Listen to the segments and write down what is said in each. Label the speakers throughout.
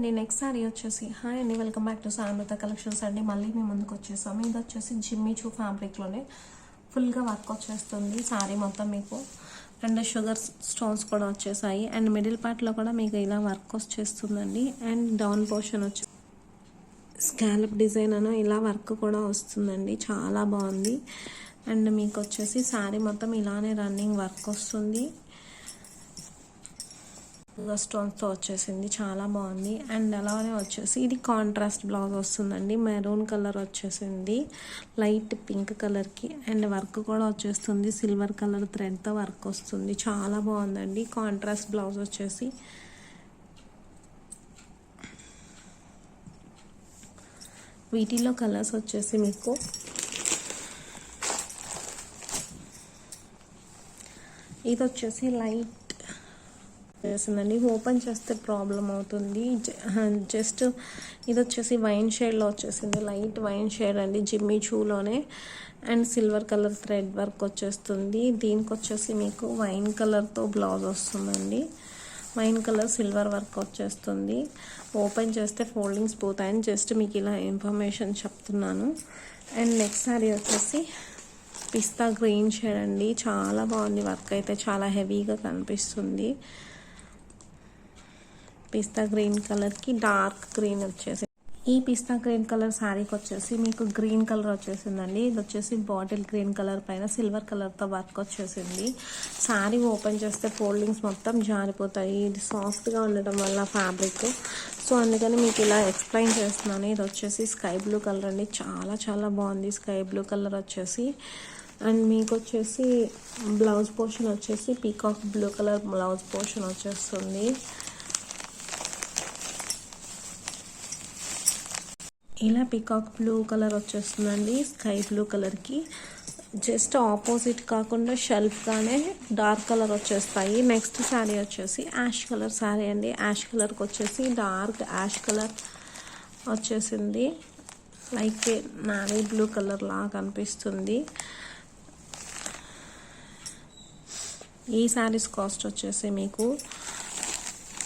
Speaker 1: అండి next sorry వచ్చేసి hi అండి వెల్కమ్ బ్యాక్ టు సామృత కలెక్షన్స్ అండి. మళ్ళీ మేము ముందుకు వచ్చేసాము. ఇది వచ్చేసి జిమ్మీ చూ ఫ్యాబ్రిక్లోనే ఫుల్గా వర్క్ వచ్చేస్తుంది సారీ మొత్తం మీకు. అండ్ షుగర్ స్టోన్స్ కూడా వచ్చేసాయి. అండ్ మిడిల్ పార్ట్లో కూడా మీకు ఇలా వర్క్ వచ్చేస్తుందండి. అండ్ డౌన్ పోర్షన్ వచ్చి స్కాలప్ డిజైన్ అని ఇలా వర్క్ కూడా వస్తుందండి. చాలా బాగుంది. అండ్ మీకు వచ్చేసి సారీ మొత్తం ఇలానే రన్నింగ్ వర్క్ వస్తుంది. స్టోన్స్తో వచ్చేసింది, చాలా బాగుంది. అండ్ అలానే వచ్చేసి ఇది కాంట్రాస్ట్ బ్లౌజ్ వస్తుందండి. మెరూన్ కలర్ వచ్చేసింది లైట్ పింక్ కలర్కి. అండ్ వర్క్ కూడా వచ్చేస్తుంది, సిల్వర్ కలర్ థ్రెడ్తో వర్క్ వస్తుంది. చాలా బాగుందండి. కాంట్రాస్ట్ బ్లౌజ్ వచ్చేసి వీటిలో కలర్స్ వచ్చేసి మీకు ఇది వచ్చేసి లైట్ చేసిందండి. ఓపెన్ చేస్తే ప్రాబ్లం అవుతుంది. జస్ట్ ఇది వచ్చేసి వైన్ షేడ్లో వచ్చేసింది, లైట్ వైన్ షేడ్ అండి జిమ్మీ చూలోనే. And silver colour thread work వచ్చేస్తుంది. దీనికి వచ్చేసి మీకు వైన్ కలర్తో బ్లౌజ్ వస్తుందండి. వైన్ కలర్ సిల్వర్ వర్క్ వచ్చేస్తుంది. ఓపెన్ చేస్తే ఫోల్డింగ్స్ పోతాయని జస్ట్ మీకు ఇలా ఇన్ఫర్మేషన్ చెప్తున్నాను. అండ్ నెక్స్ట్ సారీ వచ్చేసి పిస్తా గ్రీన్ షేడ్ అండి. చాలా బాగుంది. వర్క్ అయితే చాలా హెవీగా కనిపిస్తుంది. పిస్తా గ్రీన్ కలర్కి డార్క్ గ్రీన్ వచ్చేసి ఈ పిస్తా గ్రీన్ కలర్ శారీకి వచ్చేసి మీకు గ్రీన్ కలర్ వచ్చేసిందండి. ఇది వచ్చేసి బాటిల్ గ్రీన్ కలర్ పైన సిల్వర్ కలర్తో వర్క్ వచ్చేసింది. శారీ ఓపెన్ చేస్తే ఫోల్డింగ్స్ మొత్తం జారిపోతాయి. ఇది సాఫ్ట్గా ఉండటం వల్ల ఫ్యాబ్రిక్, సో అందుకని మీకు ఇలా ఎక్స్ప్లెయిన్ చేస్తున్నాను. ఇది వచ్చేసి స్కై బ్లూ కలర్ అండి. చాలా చాలా బాగుంది స్కై బ్లూ కలర్ వచ్చేసి. అండ్ మీకు వచ్చేసి బ్లౌజ్ పోర్షన్ వచ్చేసి peacock blue colour blouse portion వచ్చేస్తుంది. ఇలా పీకాక్ బ్లూ కలర్ వచ్చేస్తుందండి స్కై బ్లూ కలర్కి. జస్ట్ ఆపోజిట్ కాకుండా షెల్ఫ్గానే డార్క్ కలర్ వచ్చేస్తాయి. నెక్స్ట్ శారీ వచ్చేసి యాష్ కలర్ శారీ అండి. యాష్ కలర్కి వచ్చేసి డార్క్ యాష్ కలర్ వచ్చేసింది. లైక్ నావీ బ్లూ కలర్ లాగా కనిపిస్తుంది. ఈ శారీస్ కాస్ట్ వచ్చేసి మీకు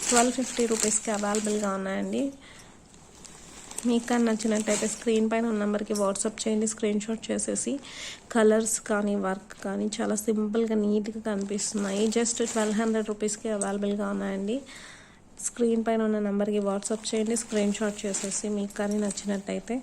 Speaker 1: 1250 రూపీస్కి అవైలబుల్గా ఉన్నాయండి. మీకు కానీ నచ్చినట్టయితే స్క్రీన్ పైన ఉన్న నెంబర్కి వాట్సాప్ చేయండి. స్క్రీన్ షాట్ చేసేసి కలర్స్ కానీ వర్క్ కానీ చాలా సింపుల్గా నీట్గా కనిపిస్తున్నాయి. జస్ట్ 1200 రూపీస్కి అవైలబుల్గా ఉన్నాయండి. స్క్రీన్ పైన ఉన్న నెంబర్కి వాట్సాప్ చేయండి. స్క్రీన్ షాట్ చేసేసి మీకు కానీ నచ్చినట్టయితే